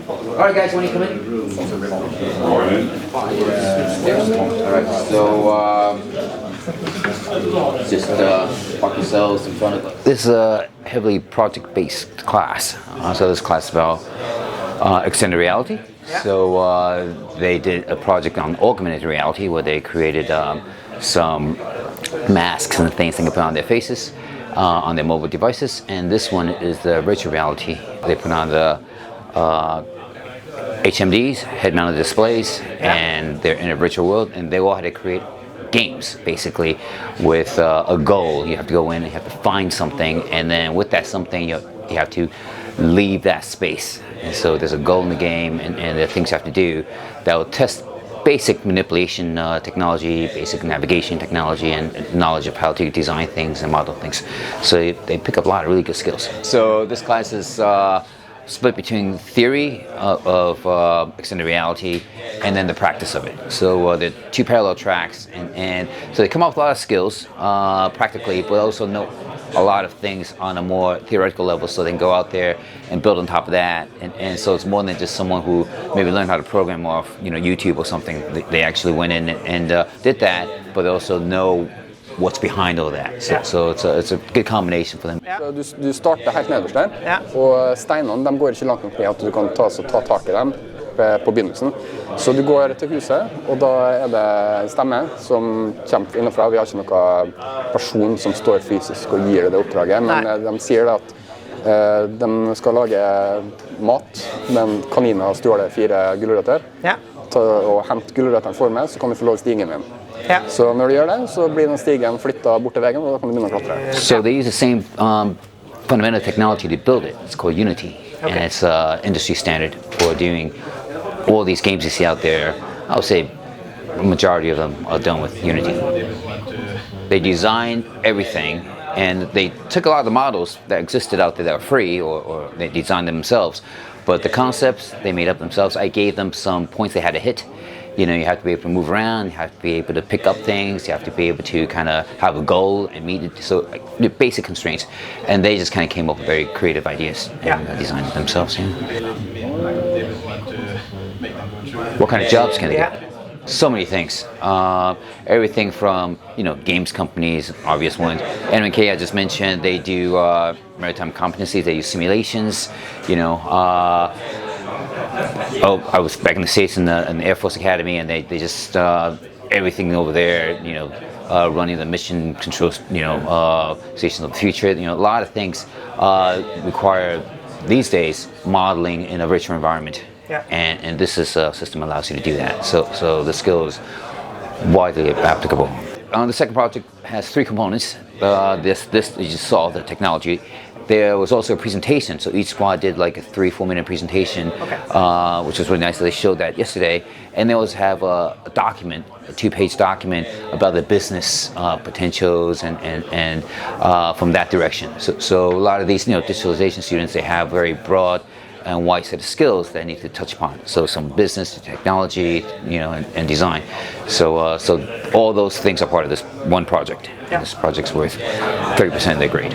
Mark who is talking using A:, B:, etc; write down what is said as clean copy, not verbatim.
A: All right, guys, when you come in. All right, so just park yourselves in front of. This is a heavily project-based class. So this class is about extended reality. Yeah. So they did a project on augmented reality where they created some masks and things they can put on their faces on their mobile devices. And this one is the virtual reality. They put on the HMDs, head-mounted displays, and they're in a virtual world, and they all had to create games, basically, with a goal. You have to go in and you have to find something, and then with that something, you have to leave that space. And so there's a goal in the game, and there are things you have to do that will test basic manipulation technology, basic navigation technology, and knowledge of how to design things and model things. So they pick up a lot of really good skills. So this class is split between theory of extended reality and then the practice of it. So there are two parallel tracks, and so they come up with a lot of skills practically, but also know a lot of things on a more theoretical level, so they can go out there and build on top of that. And so it's more than just someone who maybe learned how to program off YouTube or something. They actually went in and did that, but they also know what's behind all that. So it's a good combination for them.
B: Så du starter helt nederst der, og steinene de går ikke langt nok ned at du kan ta tak i dem på begynnelsen. Så du går til huset, og da er det en stemme som kommer innenfra. Vi har ikke noen person som står fysisk og gir det oppdraget, men de sier det at de skal lage mat, men kaninen har stjålet 4 gulrøtter. Og hent gulrøttene for meg, så kan du få lov å stige med den. Så når du gjør det, så blir den stigen flyttet bort til veggen, og da kan du begynne å klatre.
A: So they use the same fundamental technology to build it. It's called Unity, and it's industry standard for doing all these games you see out there. I would say the majority of them are done with Unity. They designed everything, and they took a lot of the models that existed out there that were free, or they designed them themselves. But the concepts, they made up themselves. I gave them some points they had to hit. You know, you have to be able to move around, you have to be able to pick up things, you have to be able to kind of have a goal and meet it. So the basic constraints. And they just kind of came up with very creative ideas and designed it themselves. What kind of jobs can they get? So many things. Everything from, games companies, obvious ones. NMK I just mentioned, they do maritime competencies, they use simulations, I was back in the States in the Air Force Academy, and they just, everything over there, running the mission control, stations of the future, a lot of things require, these days, modeling in a virtual environment. And this is a system allows you to do that. So the skill is widely applicable. The second project has 3 components. This you just saw the technology. There was also a presentation, so each squad did like a 3-4 minute presentation, which was really nice. They showed that yesterday, and they always have a document, a 2-page document about the business potentials and from that direction. So a lot of these, digitalization students, they have very broad and wide set of skills that I need to touch upon. So some business, technology, and design. So all those things are part of this one project. And this project's worth 30% of their grade.